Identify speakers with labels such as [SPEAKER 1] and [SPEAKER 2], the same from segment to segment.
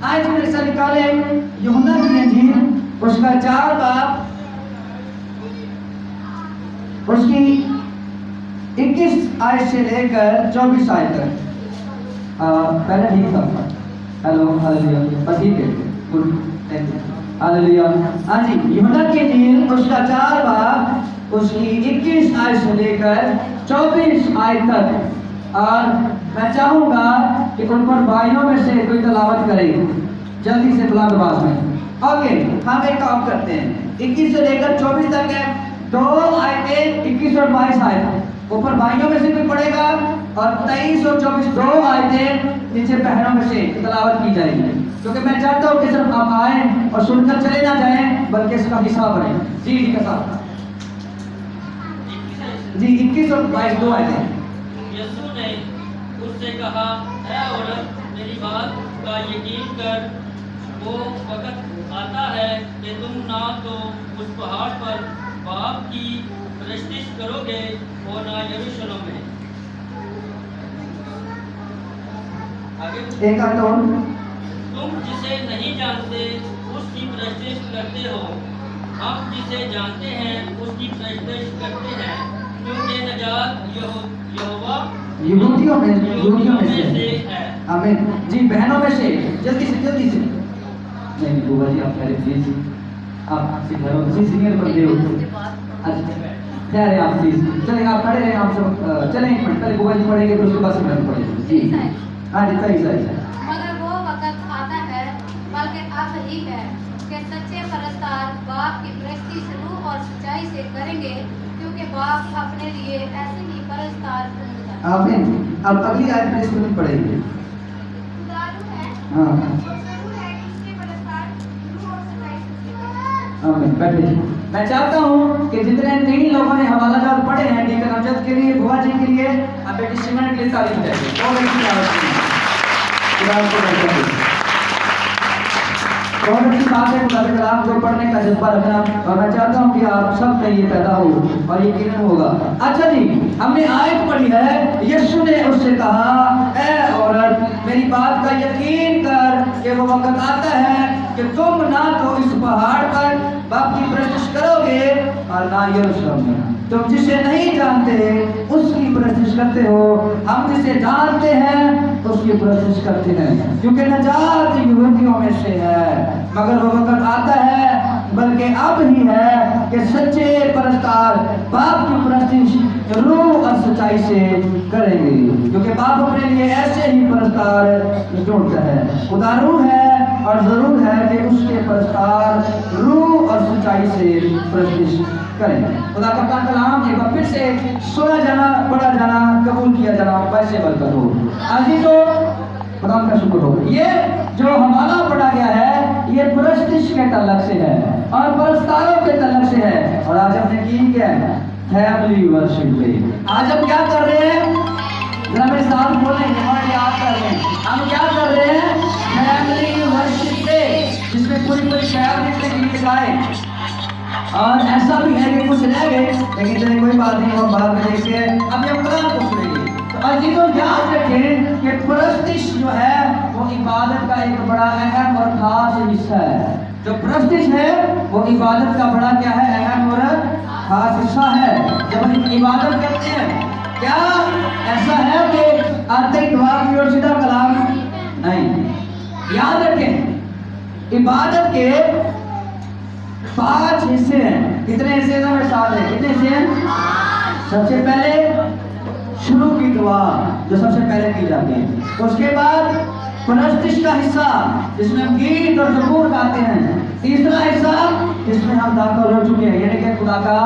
[SPEAKER 1] आज मेरे साथ निकाले यूहन्ना की इंजील उसका 4 बाब उसकी 21 आयत से लेकर 24 आयत तक। पहले ठीक था। हेलो हालेलुया, ठीक है, गुड, थैंक यू, हालेलुया। हाँ जी, यूहन्ना की इंजील उसका 4 बाब उसकी 21 आयत से लेकर 24 आयत तक। और मैं चाहूंगा कि उन पर भाइयों में से कोई तलावत करे जल्दी से बुलंद आवाज में। ओके, हम एक काम करते हैं, 21 से लेकर 24 तक है, 2 आयतें 21 और 22 आयत ऊपर भाइयों में से कोई पढ़ेगा, और 23 और 24 2 आयतें नीचे बहनों में से तलावत की जाएगी। क्योंकि मैं चाहता हूँ कि सिर्फ आप आए और सुनकर चले ना जाएं, बल्कि इसका हिसाब बने। जी जी के साथ जी 21 और 22 2 आयतें।
[SPEAKER 2] यीशु ने उससे कहा, ऐ औरत, मेरी बात का यकीन कर, वो वक्त आता है कि तुम ना तो उस पहाड़ पर बाप की प्रस्तिश करोगे और ना यरूशलेम में। आगे
[SPEAKER 1] एक और,
[SPEAKER 2] तुम जिसे नहीं जानते उसकी प्रस्तिश करते हो, हम जिसे जानते हैं उसकी प्रस्तिश करते हैं, क्योंकि नजात यहोवा
[SPEAKER 1] यहूदियों में से
[SPEAKER 2] है।
[SPEAKER 1] आमीन। जी बहनों में से जल्दी से नहीं बुआ जी, आप पहले प्लीज, आप घरों से सीनियर बंदे हो। अच्छा खैर है, आप प्लीज चलें, आप खड़े रहें, आप सब चलें, एक मिनट पहले बुआ जी पढ़ेंगे फिर उसके बाद से मैं पढ़ेंगे। जी हाँ जी, सही सही।
[SPEAKER 3] मगर वो वक्त आता है, बल्कि अब ही है, कि सच्चे परस्तार बाप की प्रस्ती रूह और सच्चाई से करेंगे, क्योंकि बाप अपने लिए ऐसे ही परस्तार ढूंढता है।
[SPEAKER 1] आमीन। अब अगली आयत में इसको पढ़ेंगे। हाँ आमीन, बैठे। मैं चाहता हूँ कि जितने 3 लोगों ने हवाला जात पढ़े हैं, डीकन अमजद के लिए, बुआ जी के लिए, अब बेटी सिमरन के लिए तारीफ करेंगे। बहुत अच्छी बात है, खुदा के कलाम को पढ़ने का जज्बा रखना, और मैं चाहता हूँ कि आप सब में ये पैदा हो और यकीनन होगा। अच्छा जी, हमने आयत पढ़ी है, यीशु ने उससे कहा, ऐ औरत, मेरी बात का यकीन कर कि वो वक्त आता है कि तुम ना तो इस पहाड़ पर बाप की प्रस्तिश करोगे और ना यरूशलेम में। तुम जिसे नहीं जानते उसकी प्रस्तिश करते हो, हम जिसे जानते हैं उसकी प्रस्तिश करते हैं, क्योंकि नजात यहूदियों में से है। मगर वो वक्त आता है, बल्कि अब ही है, कि सच्चे परस्तार बाप की प्रस्तिश रूह और सच्चाई से करेंगे, क्योंकि बाप अपने लिए ऐसे ही परस्तार ढूंढता है। खुदा रूह है और जरूर है कि उसके परस्तार रूह और सच्चाई से प्रस्तिश करें। खुदा का कलाम एक बार फिर से सुना जाना, पढ़ा जाना, कबूल किया जाना वैसे बरकत हो। अजीजो, खुदा का शुक्र हो। ये जो हवाला पढ़ा गया है, ये प्रस्तिश के तल्लक से है और परस्तारों के तल्लक से है। और आज हमने की क्या है? फैमिली वर्शिप पे आज हम क्या कर रहे हैं? जरा मेरे साथ बोलेंगे और याद कर रहे हैं, हम क्या कर रहे हैं? फैमिली वर्शिप पे, जिसमें पूरी फैमिली से गीत गाए। और ऐसा भी है कि कुछ रह गए, लेकिन चलिए कोई बात नहीं, हम बाद में देखते हैं। अभी हम कलाम को सुनेंगे। तो अजीजों, याद रखें कि प्रस्तिश जो है वो इबादत का एक बड़ा अहम और खास हिस्सा है। जो प्रस्तिश है वो इबादत का बड़ा क्या है? अहम और खास हिस्सा है। जब हम इबादत करते हैं, क्या ऐसा है कि आते ही दुआ की और सीधा कलाम नहीं? याद रखें, इबादत के 5 हिस्से हैं। कितने हिस्से हैं? मेरे साथ है, कितने हिस्से हैं? सबसे पहले शुरू की दुआ जो सबसे पहले की जाती है, उसके बाद प्रस्तिश का हिस्सा जिसमें हम गीत और ज़बूर गाते हैं, तीसरा हिस्सा जिसमें हम दाखिल हो चुके हैं, यानी कि खुदा का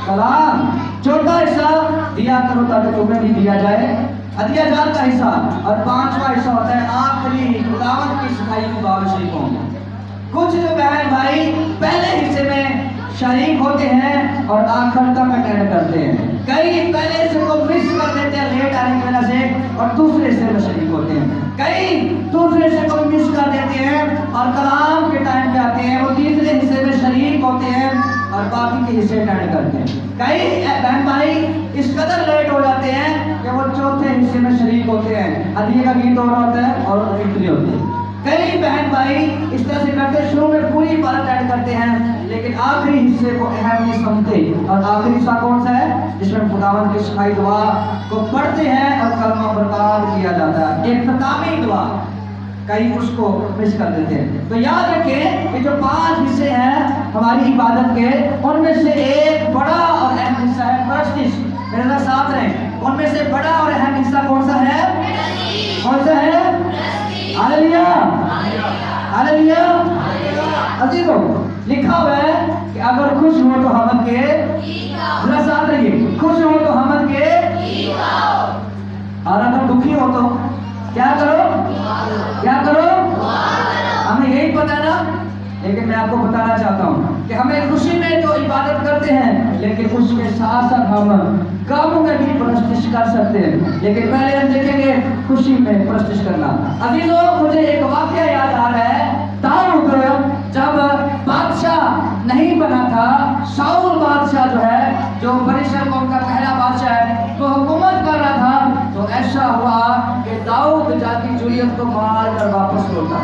[SPEAKER 1] कलाम, चौथा हिस्सा दिया करो ताकि तुम्हें भी दिया जाए, हदिया जात का हिस्सा, और 5वां हिस्सा होता है आखिरी खुदावंद की सिखाई हुई बात शरीकों। कुछ जो बहन भाई पहले हिस्से में शरीक होते हैं और आखिर तक अटेंड करते हैं, कई पहले हिस्से को मिस कर देते हैं लेट आने की वजह से, और दूसरे हिस्से में शरीक होते हैं। कई दूसरे हिस्से को मिस कर देते हैं और कलाम के टाइम पे आते हैं, वो तीसरे हिस्से में शरीक होते हैं और बाकी के हिस्से अटेंड करते हैं। कई बहन भाई इस कदर लेट हो जाते हैं कि वो चौथे हिस्से में शरीक होते हैं, हदिये का गीत हो रहा होता है और विक्ट्री होती है। कई बहन भाई इस तरह से करते, शुरू में पूरी इबादत ऐड करते हैं लेकिन आखिरी हिस्से को अहम नहीं समझते। और आखिरी हिस्सा कौन सा है? जिसमें खुदावंद की सिखाई दुआ को पढ़ते हैं और कलमा बरकरार किया जाता है, इख्तितामी दुआ, कहीं उसको मिस कर देते हैं। तो याद रखें कि जो 5 हिस्से हैं हमारी इबादत के, उनमें से एक बड़ा और अहम हिस्सा है प्रस्तिश। मेरे साथ रहें, उनमें से बड़ा और अहम हिस्सा कौन सा है? कौन सा है? Hallelujah, hallelujah. अजीजों, लिखा हुआ है कि अगर खुश हो तो हमद के, जरा साथ रहिए, खुश हो तो हमद के, और अगर दुखी हो तो क्या करो? क्या करो? हमें यही पता ना, लेकिन मैं आपको बताना चाहता हूँ कि हमें खुशी में तो इबादत करते हैं लेकिन उसके साथ साथ हम गम में भी प्रस्तिश कर सकते हैं। लेकिन पहले हम देखेंगे खुशी में प्रस्तिश करना। अभी लोग, मुझे एक वाकया याद आ रहा है। दाऊद जब बादशाह नहीं बना था, शाऊल बादशाह जो है, जो बनी इस्राएल कौम का पहला बादशाह है, तो हुकूमत कर रहा था, तो ऐसा हुआ कि दाऊद जाति जूलियत को मार कर वापस लौटा।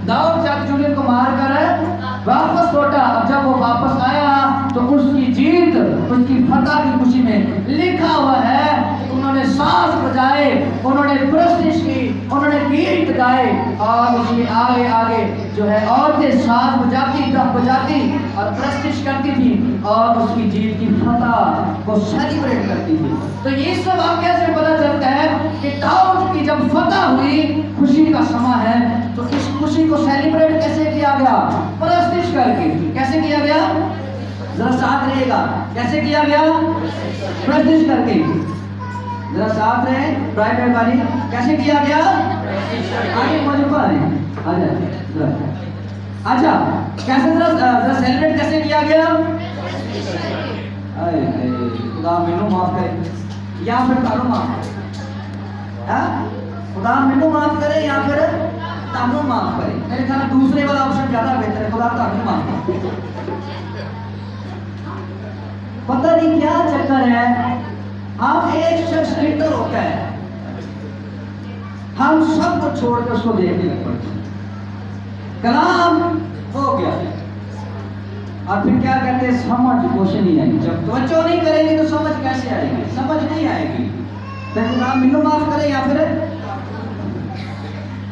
[SPEAKER 1] दाऊद जाति जूलियत को मार कर वापस लौटा। अब जब वो वापस आया तो उसकी जीत, उसकी फतह की खुशी में लिखा हुआ है कि उन्होंने सांस बजाए, उन्होंने प्रस्तिश की, उन्होंने गीत गाए, और उसके आगे आगे जो है औरतें सांस बजाती, डफ बजाती और प्रस्तिश करती थी और उसकी जीत की फतह को सेलिब्रेट करती थी। तो ये सब वाकया से पता चलता है कि दाऊद की जब फतह हुई, खुशी का समय है, तो इस खुशी को सेलिब्रेट कैसे किया गया? प्रस्तिश करके। कैसे किया गया? जरा साथ रहिएगा, कैसे किया गया? प्रस्तिश करके। जरा साथ रहे, प्राइम मेहरबानी, कैसे किया गया? आगे मौजूद है। अच्छा, कैसे जरा सेलिब्रेट कैसे किया गया? खुदा मैनू माफ करे या फिर तानू माफ करे, खुदा मैनू माफ करे या फिर तानू माफ करे। मेरे ख्याल दूसरे वाला ऑप्शन ज्यादा बेहतर है, खुदा तानू माफ करे। पता नहीं क्या चक्कर है, हम एक शख्स लीडर होता है, हम सब कुछ छोड़कर उसको देखने लग पड़ते हैं। कलाम हो गया और फिर क्या कहते हैं? समझ कुछ नहीं आई। जब तवज्जो नहीं करेंगे तो समझ कैसे आएगी? समझ नहीं आएगी। तो खुदा मिलो माफ करे या फिर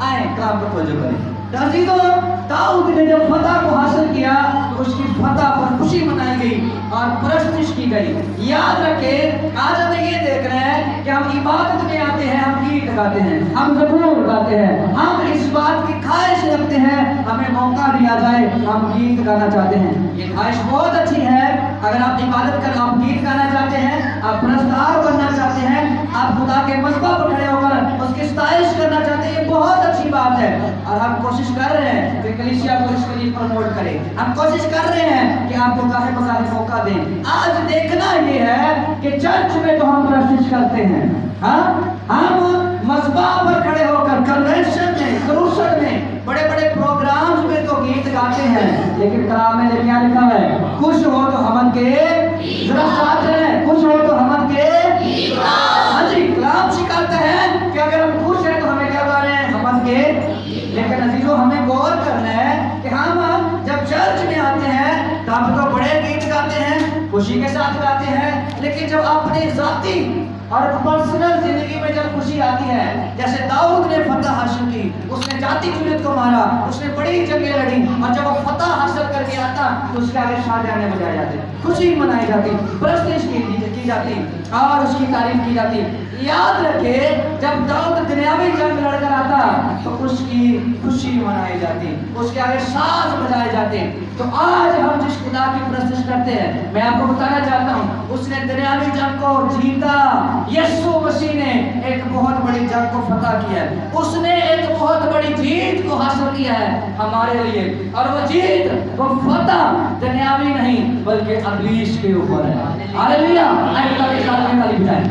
[SPEAKER 1] आए कलाम पर तवज्जो करें। दाऊद ने जब फतह को हासिल किया तो उसकी फतह पर खुशी मनाई गई और प्रस्तिश की गई। याद रखें, आज हम ये देख रहे हैं कि हम इबादत में आते हैं, हम गीत गाते हैं, हम ज़बूर गाते हैं, हम इस बात की ख्वाहिश रखते हैं हमें मौका दिया जाए, हम गीत गाना चाहते हैं। ये ख्वाहिश बहुत अच्छी है। अगर आप इबादत कर, आप गीत गाना चाहते हैं, आप प्रस्तार बनना चाहते हैं, आप खुदा के मज़बा पर खड़े होकर उसकी सताइश करना चाहते हैं, ये बहुत अच्छी बात है। और हम कोशिश कर रहे हैं कि कलीसिया को इसके लिए प्रमोट करें। हम कोशिश कर रहे हैं कि आपको काहे बकाहे मौका दें। आज देखना ये है कि चर्च में तो हम प्रस्तिश करते हैं, हम मज़बा पर खड़े होकर कन्वेंशन में, क्रूसल में, बड़े बड़े प्रोग्राम्स में तो गीत गाते हैं, लेकिन कलाम में क्या लिखा है? खुश हो तो हमन के, जरा साथ हैं, खुश हो तो हमन के। हाँ जी, कलाम सिखाता है कि अगर हम खुश हैं तो हमें क्या गा रहे हैं? हमन के। लेकिन अजीजों, हमें गौर करना है कि हम जब चर्च में आते हैं तो आप तो बड़े गीत गाते हैं, खुशी के साथ गाते हैं, लेकिन जब अपने जाती और पर्सनल जिंदगी में जब खुशी आती है, जैसे दाऊद ने फतह हासिल की, उसने जाति जूलियत को मारा, उसने बड़ी जंगें लड़ी, और जब वो फतह हासिल करके आता तो उसके आगे शादियां बजाए जाते, खुशी मनाई जाती, प्रस्तिश की जाती और उसकी तारीफ की जाती। याद रखे, जब दाऊद दुनियावी जंग लड़कर आता तो उसकी खुशी मनाई जाती, उसके आगे साज बजाए जाते। तो आज हम जिस खुदा की प्रस्तिश करते हैं, मैं आपको बताना चाहता हूँ, उसने दुनियावी जंग को जीता। यीशु मसीह ने एक बहुत बड़ी जंग को फतह किया है, उसने एक बहुत बड़ी जीत को हासिल किया है हमारे लिए, और वो जीत, वो फतह दुनियावी नहीं बल्कि इब्लीस के ऊपर है। हालेलुया, ताली बजाएं।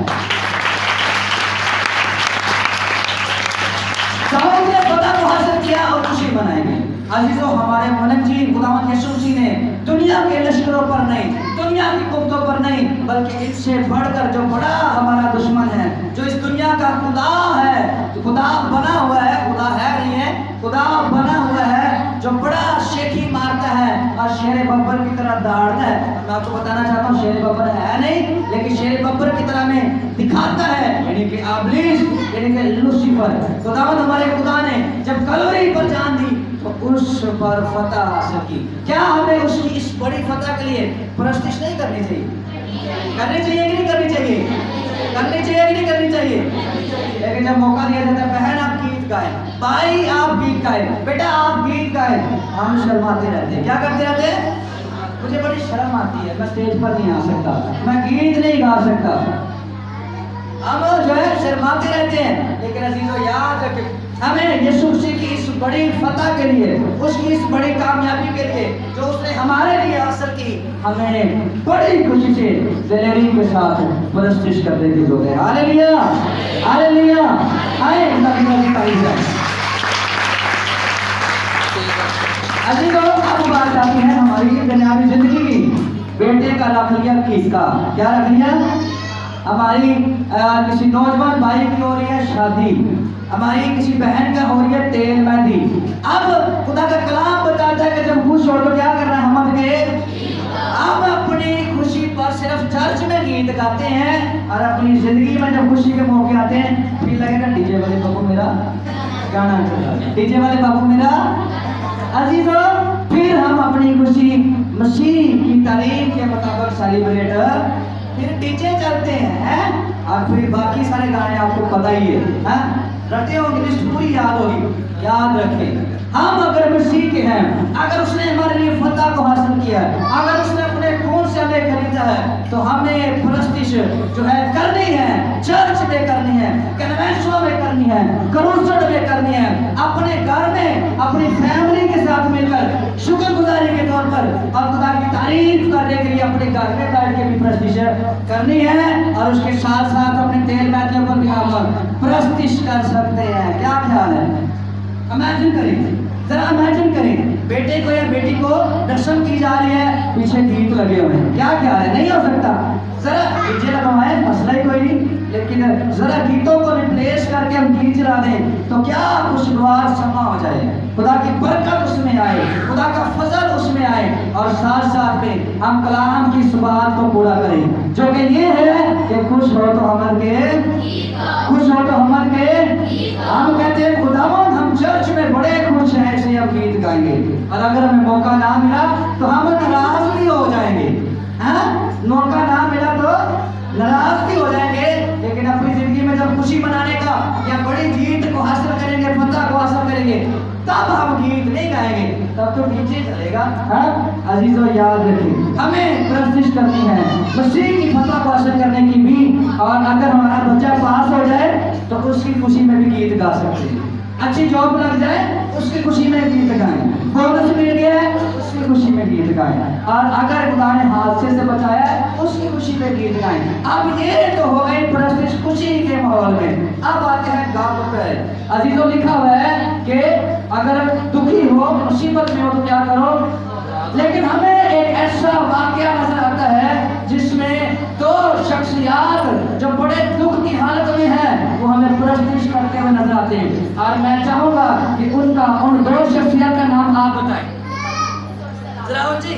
[SPEAKER 1] दाऊद ने फतह को हासिल किया और खुशी मनाएंगे। अजीजों, हमारे मौलवी जी खुदावंद यीशु जी ने दुनिया के लश्करों पर नहीं, दुनिया की कुव्वतों पर नहीं, बल्कि इससे बढ़कर जो बड़ा हमारा दुश्मन है, जो इस दुनिया का खुदा है, खुदा बना हुआ है, खुदा है नहीं है, खुदा बना हुआ है, जो बड़ा शेखी मारता है और शेर बब्बर की तरह दौड़ता है। मैं आपको बताना चाहता हूँ शेर बब्बर है नहीं, लेकिन शेर बब्बर की तरह में दिखाता है, यानी कि इब्लीस, यानी कि लूसीफर। खुदावंद हमारे खुदा ने जब कलोरी पर जान दी तो उस पर फतह हासिल की। क्या हमें उसकी इस बड़ी फतह के लिए परस्तिश नहीं करनी चाहिए? करनी चाहिए कि नहीं करनी चाहिए? करनी चाहिए कि नहीं करनी चाहिए? लेकिन जब मौका दिया जाता है, बहन आप गीत गाएं, भाई आप गीत गाएं, बेटा आप गीत गाएं, हम शर्माते रहते हैं। क्या करते रहते हैं? मुझे बड़ी शर्म आती है, मैं स्टेज पर नहीं आ सकता, मैं गीत नहीं गा सकता। हम जो है शर्माते रहते हैं। लेकिन अजीजों याद रखें, हमें यीशु मसीह की इस बड़ी फतह के लिए, उसकी इस बड़ी कामयाबी के लिए जो उसने हमारे लिए हासिल की, हमें बड़ी खुशी से दिलेरी के साथ परस्तिश करने की जरूरत है। Hallelujah, hallelujah. आए अजीजों, अब बात आती है हमारी दुनियावी जिंदगी की। बेटे का रख लिया किसका? क्या रख लिया? हमारी किसी नौजवान भाई की हो रही है शादी, हमारी किसी बहन का हो रही है तेल मेहंदी। अब खुदा का कलाम बताता है कि जब खुश हो तो क्या करना है? हम हम अपनी खुशी पर सिर्फ चर्च में गीत गाते हैं, और अपनी जिंदगी में जब खुशी के मौके आते हैं फिर लगेगा डीजे वाले बाबू मेरा गाना चल रहा है, डीजे वाले बाबू मेरा। अजीजों, फिर हम अपनी खुशी मसीह की तारीफ के मुताबिक सेलिब्रेट फिर डीजे चलते हैं, और फिर बाकी सारे गाने आपको पता ही है, रटे होंगे, लिस्ट पूरी याद होगी। याद रखें, हम अगर मसीह के हैं, अगर उसने हमारे लिए फतह को हासिल किया है, अगर उसने अपने खून से हमें खरीदा है, तो हमें परस्तिश जो है करनी है, चर्च में करनी है, कन्वेंशन में करनी है, क्रूसेड में करनी है, अपने घर में अपनी फैमिली के साथ मिलकर शुक्रगुजारी के तौर पर और खुदा की तारीफ करने के लिए अपने घर में बैठ के भी परस्तिश करनी है, और उसके साथ साथ अपने तेल मेहंदी पर भी हम परस्तिश कर सकते हैं। क्या ख्याल है? इमेजिन करें, जरा इमेजिन करें, बेटे को या बेटी को दर्शन की जा रही है, पीछे गीत लगे हुए हैं। क्या ख्याल है? नहीं हो सकता? जरा डीजे लगवाएं, मसला ही कोई नहीं, लेकिन जरा गीतों को रिप्लेस करके हम गीत चला दें तो क्या खुशगवार समा हो जाए, खुदा की बरकत उसमें आए, खुदा का फजल उसमें आए, और साथ साथ में हम कलाम की सुबात को पूरा करें, जो कि ये है कि खुश हो तो हमर के, खुश हो तो हमर के। हम कहते हैं खुदावंद हम चर्च में बड़े खुश हैं, इसलिए हम गीत गाएंगे, और अगर हमें मौका ना मिला तो हम नाराज भी हो जाएंगे। हाँ, मौका ना मिला तो नाराज भी हो जाएंगे। लेकिन अपनी जिंदगी में जब खुशी मनाने का या बड़ी जीत को हासिल करेंगे, फतह को हासिल करेंगे, तब हम गीत नहीं गाएंगे, तब तो डीजे चलेगा। हाँ अजीजों, याद रखिए, हमें परस्तिश करनी है मसीह की फतह को हासिल करने की भी, और अगर हमारा बच्चा पास हो जाए तो उसकी खुशी में भी गीत गा सकते हैं। अच्छी जॉब लग जाए उसकी खुशी में गीत गाएं, बोनस मिल गया है उसकी खुशी में गीत गाएं, और अगर खुदा ने हादसे से बचाया है उसकी खुशी में गीत गाएं। अब ये तो हो गई परस्तिश खुशी के माहौल में। अब आते हैं गम पे। अजीजों, लिखा हुआ है कि अगर दुखी हो, मुसीबत में हो तो क्या करो, लेकिन हमें एक ऐसा वाकया नजर आता है जिसमें दो शख्सियात जो बड़े दुख की हालत में है वो हमें परस्तिश करते हुए नजर आते हैं, और मैं चाहूंगा कि उन दो शख्सियत का नाम आप बताएं जरा जी।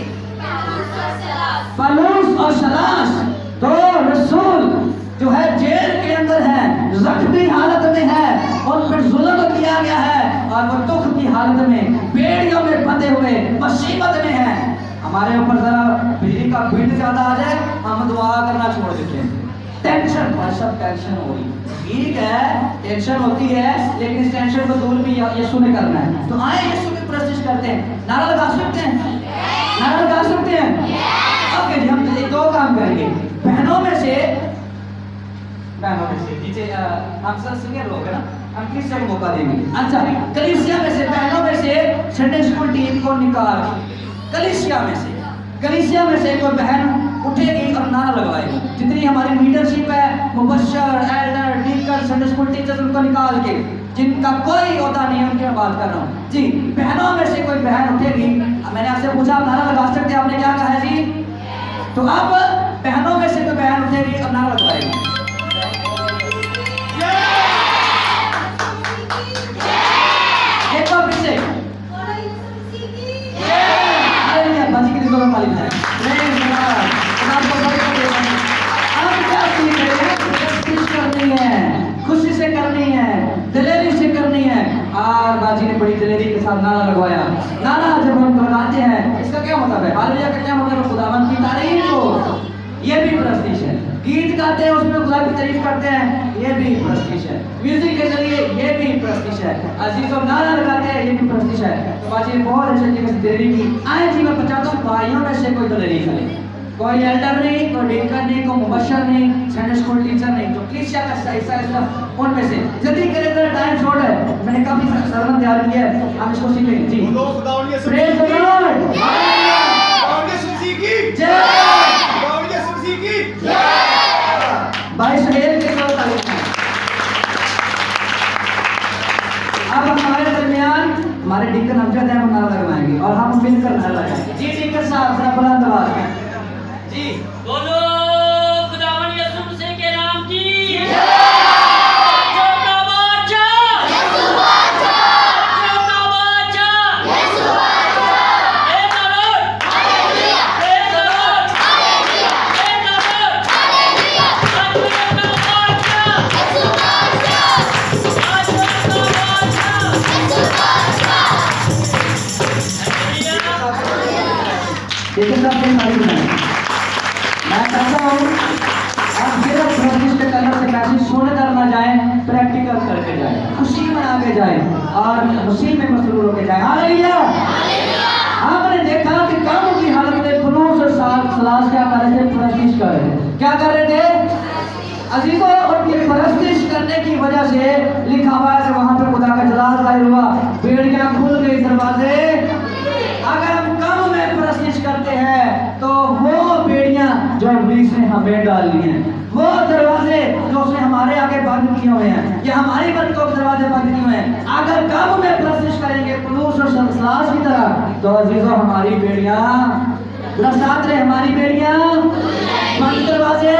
[SPEAKER 1] पौलुस और सलास, दो रसूल जो है जेल के अंदर है, जख्मी हालत में है, उन पर जुल्म किया गया है, और वो दुख की हालत में बेड़ियों में बंधे हुए मुसीबत में है। हमारे ऊपर जरा बिजली का बिल ज्यादा आ जाए, हम दुआ करना छोड़ देते हैं, टेंशन पर सब टेंशन हो रही। ठीक है, टेंशन होती है, लेकिन इस टेंशन को दूर भी यीशु ने करना है, तो आए यीशु की परस्तिश करते हैं। नारा लगा सकते हैं? नारा लगा सकते हैं? ओके जी, हम दो काम करेंगे। बहनों में से नीचे हम सब सिंगर लोग हैं ना, हम किसी को मौका देंगे। अच्छा, कलीसिया में से, बहनों में से संडे स्कूल टीम को निकाल, कलीसिया में से कोई बहन उठेगी और नारा लगवाएगी। जितनी हमारी लीडरशिप है, Mubashshar, elder, deacon, Sunday school teachers, उनको निकाल के, जिनका कोई ओहदा नहीं है उनकी मैं बात कर रहा हूँ जी। बहनों में से कोई बहन उठेगी, मैंने आपसे पूछा आप नारा लगा सकते हैं, आपने क्या कहा है जी? तो अब बहनों में से कोई बहन उठेगी और नारा लगवाएगी। एक बार फिर से साथ नारा लगवाया। नारा जब हम लगाते हैं इसका क्या मतलब है? हालेलुया का क्या मतलब है? खुदावंद की तारीफ हो, ये भी प्रस्तिश है। गीत गाते हैं उसमें खुदा की तारीफ करते हैं, ये भी प्रस्तिश है। म्यूजिक के जरिए ये भी प्रस्तिश है। अजीजों नारा लगाते हैं, ये भी प्रस्तिश है। तो आज ये बहुत अच्छे तरीके से देरी की आए जी मैं बचाता हूँ भाइयों में से कोई तो नहीं करे, कोई एल्डर नहीं, कोई डीकर नहीं, कोई मुबशर नहीं, संडे स्कूल टीचर नहीं, तो क्लिशिया का हिस्सा है उनमें से जल्दी करें तो टाइम शॉर्ट है। मैंने काफी सरमन तैयार किया है, हम इसको सीखेंगे जी। प्रेज द लॉर्ड, भाई सुहेल के साथ तारीफ है। अब हमारे दरमियान हमारे डीकर हमजद है, हम नारा लगवाएंगे और हम मिलकर नारा लगाएंगे। जी डीकर साहब जरा बुलंद आवाज में जी
[SPEAKER 2] बोलो खुदावंद यीशु मसीह के नाम की
[SPEAKER 1] लेकिन सब के तारीफ है। मैं चाहता हूँ आप सिर्फ प्रैक्टिस के कलर से मैसेज सुन कर ना जाए, प्रैक्टिकल करके जाए, खुशी मना के जाए और उसी में मसरूर होके जाए। हालेलुया। आपने देखा कि कामों की हालत में पुरुष और सलास क्या कर रहे थे? प्रैक्टिस कर रहे थे। क्या कर रहे थे अजीजों? उनकी प्रैक्टिस करने की वजह से लिखा हुआ है कि वहां पे खुदा का जलाल जाहिर हुआ, बेड़ियां खुल गई, दरवाजे। अगर हम काम में प्रैक्टिस करते हैं तो वो बेड़ियां जो इब्लीस ने हमें डाल दी हैं, वो दरवाजे जो उसने हमारे आगे बंद किए हुए हैं, या हमारी बरकतों के दरवाजे बंद किए हुए हैं, अगर काम में प्रैक्टिस करेंगे पुरुष और सलास की तरह, तो अजीजों हमारी बेड़ियां साथ रहे, हमारी बेड़ियां बंद दरवाजे,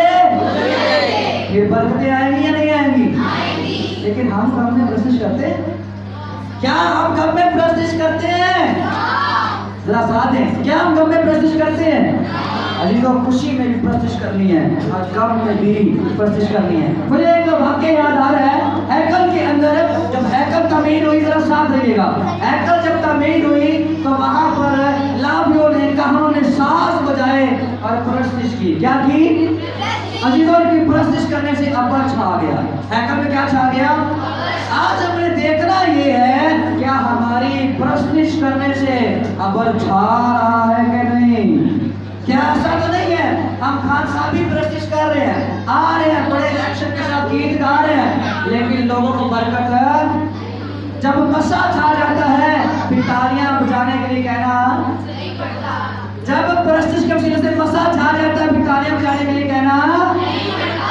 [SPEAKER 1] फिर बरकतें आएंगी या नहीं आएंगी? लेकिन हम काम में प्रैक्टिस करते हैं क्या? हम काम में प्रैक्टिस करते हैं? जरा साथ दें, क्या हम गम में प्रैक्टिस करते हैं? अजीजों खुशी में भी प्रैक्टिस करनी है और गम में भी प्रैक्टिस करनी है। मुझे एक वाक्य याद आ रहा है, हैकल के अंदर जब हैकल तमीर हुई, जरा साथ रहिएगा, हैकल जब तमीर हुई तो वहां पर लाभियों ने, कहानों ने सांस बजाए और प्रैक्टिस की। क्या की? अजीजों की प्रैक्टिस करने से अब्बर छा गया। हैकल में क्या छा गया? आज हमें देखना ये है क्या हमारी प्रैक्टिस करने से अब्बर छा रहा है कि नहीं? क्या ऐसा तो नहीं है हम खान साहब भी प्रैक्टिस कर रहे हैं, आ रहे हैं, बड़े एक्शन के साथ गीत गा रहे हैं, लेकिन लोगों को बरकत है जब मसा छा जाता है फिर तालियां बजाने के लिए कहना, जब प्रैक्टिस के वसीले से मसा छा जाता है फिर तालियां बजाने के लिए कहना,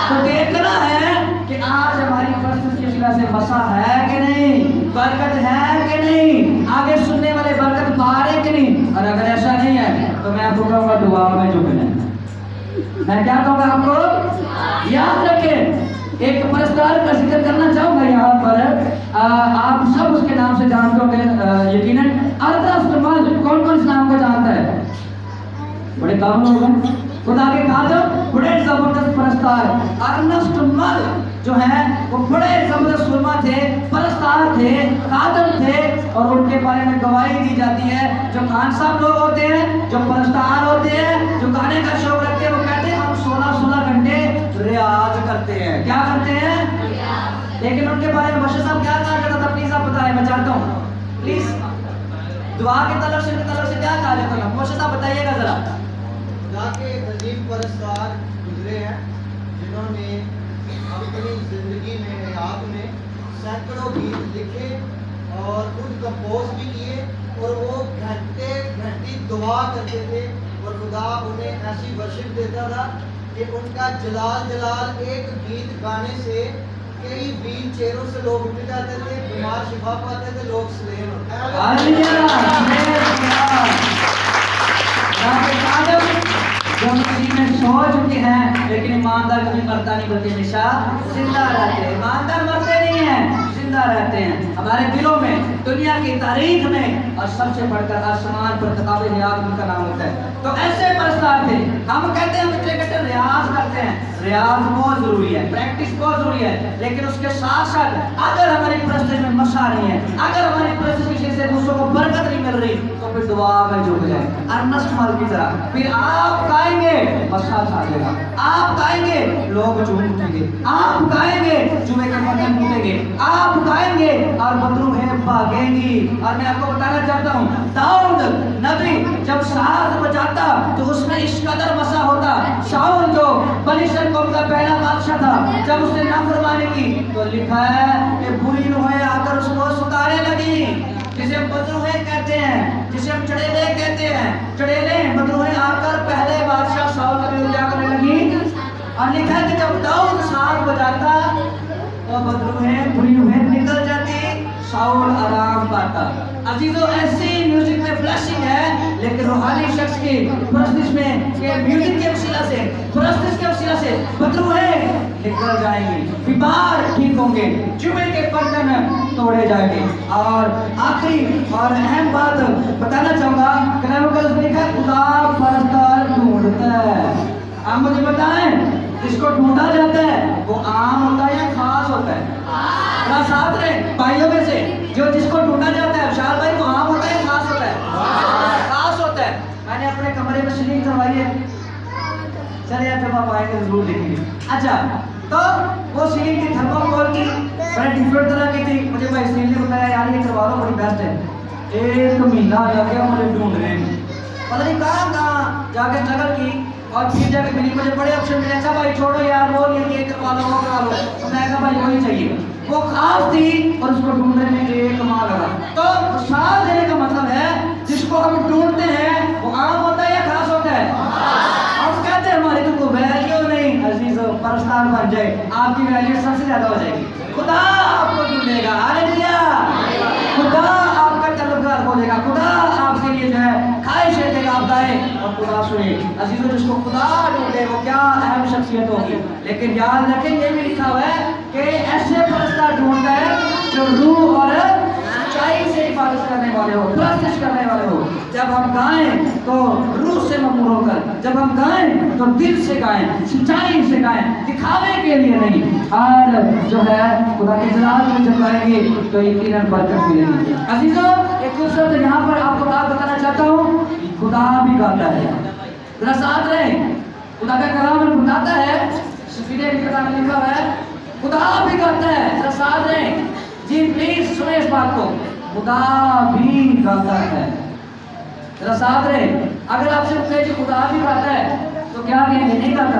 [SPEAKER 1] तो देखना है कि आज हमारी प्रैक्टिस के वसीले से मसा है कि नहीं, बरकत है कि नहीं, आगे सुनने वाले बरकत पा रहे कि नहीं। और अगर ऐसा नहीं है तो मैं आपको कहूँगा दुआ में झुकना। मैं क्या कहूँगा आपको? याद रखें, एक परस्तार का जिक्र करना चाहूँगा यहाँ पर। आप सब उसके नाम से जानते होंगे यकीनन। अर्नस्ट मल, कौन कौन इस नाम को जानता है? बड़े काम लोग हैं, खुदा के खादम, बड़े जबरदस्त परस्तार अर्नस्ट मल जो है वो बड़े जबरदस्त सुरमा थे, परस्तार थे, खादम थे, और उनके बारे में गवाही दी जाती है। जो खान साहब लोग होते हैं, जो परस्तार होते हैं, जो गाने का शौक रखते हैं, वो कहते हैं हम 16-16 घंटे रियाज करते हैं। क्या करते हैं? लेकिन उनके बारे में बशीर साहब क्या कहा जाता था? प्लीज आप बताएं, मैं चाहता हूँ प्लीज दुआ के तरफ से क्या कहा जाता था? बशीर साहब बताइएगा जरा।
[SPEAKER 4] के अजीब परस्तार गुजरे हैं जिन्होंने अपनी जिंदगी में, हयात में सैकड़ों गीत लिखे और खुद कंपोज भी किए, और वो घंटे घंटी दुआ करते थे और खुदा उन्हें ऐसी वर्शिप देता था कि उनका जलाल जलाल एक गीत गाने से कई व्हील चेयरों से लोग उठ जाते थे, बीमार शिफा पाते थे, लोग स्लेम
[SPEAKER 1] जो मसीह में सो चुके हैं, लेकिन ईमानदार कभी मरता नहीं बल्कि हमेशा जिंदा रहते हैं। ईमानदार मरते नहीं है, जिंदा रहते हैं हमारे दिलों में, दुनिया की तारीख में, और सबसे बढ़कर आसमान पर किताब हयात उनका नाम होता है। तो ऐसे परस्तार थे। हम कहते हैं बच्चे कहते रियाज करते हैं, रियाज बहुत जरूरी है, प्रैक्टिस बहुत जरूरी है, लेकिन उसके साथ साथ अगर हमारी प्रस्तिश में मसा नहीं है, अगर हमारी प्रस्तिश से दूसरों को बरकत नहीं मिल रही, तो फिर दुआ में झुक जाए अर्नस्ट मल की तरह। फिर आप गाएंगे मसा छा देगा, आप गाएंगे लोग झूम उठेंगे, आप गाएंगे जुए के बर्तन टूटेंगे, आप गाएंगे और बदरूहें भागेंगी। और मैं आपको बताना चाहता हूँ, दाऊद नबी जब साज बजाता तो उसमें इस कदर मसा होता। शाऊल जो बनी इस्राइल कौम का पहला बादशाह था, जब उसने नाफरमानी की तो लिखा है कि बुरी रूहें आकर उसको सुताने लगी, जिसे हम बदरूहें कहते हैं, जिसे हम चड़ेले कहते हैं। चड़ेले बदरूहें आकर पहले बादशाह शाऊल नबी को क्या करने लगी। और लिखा है कि जब दाऊद साज बजाता तो बदरूहें बुरी रूहें निकल जाती, शाऊल आराम पाता। अजीजों, ऐसी म्यूजिक में फ्लैशिंग है, लेकिन रूहानी शख्स की परस्तिश में के म्यूजिक के वसीला से, परस्तिश के वसीला से बदरूहें निकल जाएंगी, बीमार ठीक होंगे, जुए के बंधन तोड़े जाएंगे। और आखिरी और अहम बात बताना चाहूंगा, कलाम लिखा है खुदा परस्तार ढूंढता है। आप मुझे बताएं, जिसको ढूंढा जाता है वो आम होता है या खास होता है? साथ रहे भाइयों में से जो जिसको ढूंढा जाता है, विशाल भाई, वो आम होता है या खास होता है? खास होता है। मैंने अपने कमरे में सीलिंग करवाई है, चलिए जब आप आएंगे जरूर देखेंगे। अच्छा, तो वो सीलिंग की थर्मोकोल की बड़ी डिफरेंट तरह की थी। मुझे भाई सीलिंग ने बताया यार ये करवा लो, बड़ी बेस्ट है। 1 महीना लग गया मुझे ढूंढने में, पता नहीं कहाँ जाके स्ट्रगल की, और फिर जाके मिली, मुझे बड़े ऑप्शन मिले। अच्छा भाई छोड़ो यार, वो ये करवा लो, वो करा लो। तो मैं कहा भाई वही चाहिए, वो खास थी और उसको ढूंढने में 1 माह लगा। तो साथ देने का मतलब है जिसको हम ढूंढते हैं वो आम होता है या खास होता है? हम कहते हैं हमारी तुमको वैल्यू नहीं। अजीजों, परस्तार बन जाए, आपकी वैल्यू सबसे ज्यादा हो जाएगी। खुदा आपको ढूंढेगा, हालेलुया। खुदा आपका तलबगार हो जाएगा, खुदा आपके लिए जो है ख्वाहिशें देगा, आप गाए और खुदा सुने। अजीजों, जिसको खुदा ढूंढे वो क्या अहम शख्सियत होगी। लेकिन याद रखें, ये भी लिखा हुआ है कि ऐसे परस्तार ढूंढता है जो रूह और सच्चाई से इबादत करने वाले हो, प्रस्तिश करने वाले हो। जब हम गाएं तो रूह से ममूर होकर, जब हम गाएं तो दिल से गाएं, सच्चाई से गाएं, दिखावे के लिए नहीं। और जो है खुदा के जलाल में जब गाएंगे तो यकीनन बरकत मिलेगी। अजीजों, एक दूसरा यहाँ पर आपको बात बताना चाहता हूँ, खुदा भी गाता है। जरा साथ रहे, खुदा का कलाम में बताता है, सफीरे की किताब में लिखा हुआ है खुदा भी गाता है। जरा साथ रहे जी, प्लीज सुने इस बात को, खुदा भी गाता है। जरा साथ रहे, अगर आपसे पूछे कि खुदा भी गाता है तो क्या कहेंगे? नहीं गाता।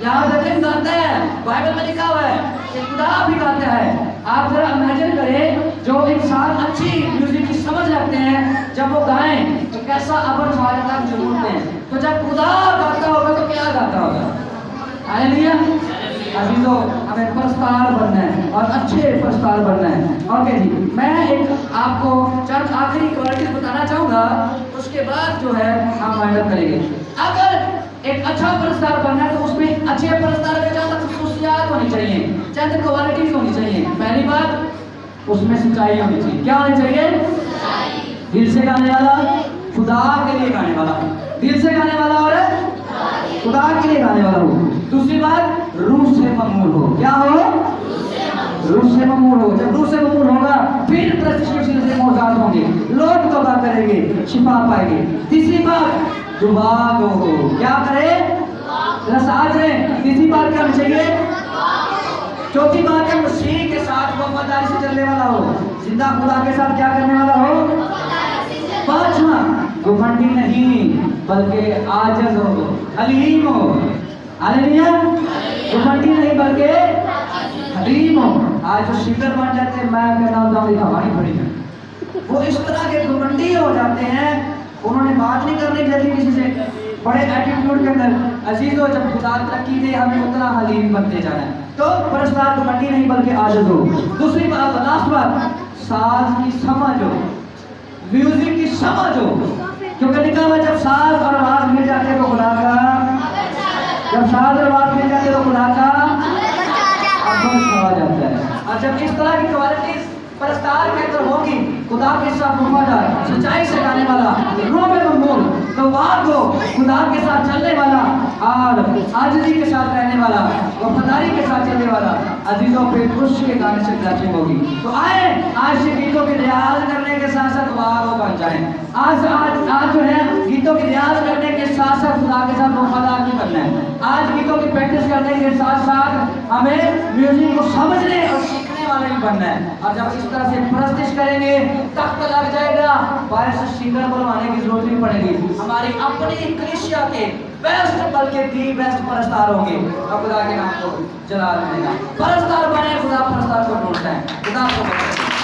[SPEAKER 1] याद रखें, गाता है, बाइबल में लिखा हुआ है कि खुदा भी गाता है। आप जरा इमेजिन करें, जो इंसान अच्छी म्यूजिक की समझ रखते हैं, जब वो गाएं तो कैसा अबर छा जाता है जरूर में। तो जब खुदा गाता होगा तो क्या गाता होगा? हालेलुया। अजीजों, हमें परस्तार बनना है और अच्छे परस्तार बनना है। ओके जी, मैं एक आपको चंद आखिरी क्वालिटीज बताना चाहूँगा, उसके बाद जो है हम वाइंड अप करेंगे। अगर एक अच्छा परस्तार बनना है तो उसमें अच्छे परस्तार में चंद खसूसियात होनी चाहिए, चंद क्वालिटीज होनी चाहिए। पहली बात, उसमें सच्चाई होनी चाहिए। क्या होनी चाहिए? दिल से गाने वाला, खुदा के लिए गाने वाला, दिल से गाने वाला और खुदा के लिए गाने वाला हो। दूसरी बात, रूह से ममूर हो। क्या हो? रूह से ममूर हो। जब रूह से ममूर होगा फिर प्रस्तिश से मोहताज होंगे, लोग तौबा करेंगे, शिफा पाएंगे। तीसरी बात, दुआ हो। क्या करे? साथ में। तीसरी बात क्या चाहिए? चौथी बात है, मसीह के साथ वफादारी से चलने वाला हो, जिंदा खुदा के साथ क्या करने वाला हो। पांचवा, घमंडी नहीं बल्कि आजिज़ हो, हलीम हो। हालेलुया। घमंडी नहीं बल्कि हलीम हो। आज जो शीतर बन जाते हैं, मैं कहता हूँ हमारी बड़ी है, वो इस तरह के घमंडी हो जाते हैं, उन्होंने बात नहीं करनी जल्दी किसी से, बड़े एटीट्यूड के अंदर। अजीजों, जब खुदा तरक्की दे हमें उतना हलीम बनते जाना है। तो परस्तार घमंडी नहीं बल्कि आजिज़ हो। दूसरी बात, लास्ट बात, साज की समझ हो, म्यूजिक की समझ हो। क्योंकि लिखा हुआ जब साज और आवाज मिल जाते हैं तो खुदा का, जब साज और आवाज मिल जाते हैं तो खुदा का अब्बल छा जाता है। और जब इस तरह की क्वालिटीज परस्तार के अंदर होगी, खुदा के साथ वफादार, सच्चाई से गाने वाला, रूह में मकबूल, तौवाब को खुदा के साथ चलने वाला और आजिज़ी के साथ रहने वाला, वफादारी के साथ चलने वाला अजीजों पे खुश के गाने से ब्लेसिंग होगी। तो आए आज से गीतों की रियाज करने के साथ साथ वो बन जाए। आज जो है गीतों की रियाज करने के साथ साथ खुदा के साथ वफादार भी करना है। आज गीतों की प्रैक्टिस करने के साथ साथ हमें म्यूजिक को समझने और सीखने वाले भी बनना है। और जब इस तरह से प्रैक्टिस करेंगे तख्त लग जाएगा, बाहर से सिंगर बनवाने की जरूरत नहीं पड़ेगी। हमारी अपनी कलीसिया के बेस्ट बल्कि दी बेस्ट परस्तार होंगे और खुदा के नाम को जला देगा। परस्तार बने, खुदा परस्तार को ढूंढता है। खुदा को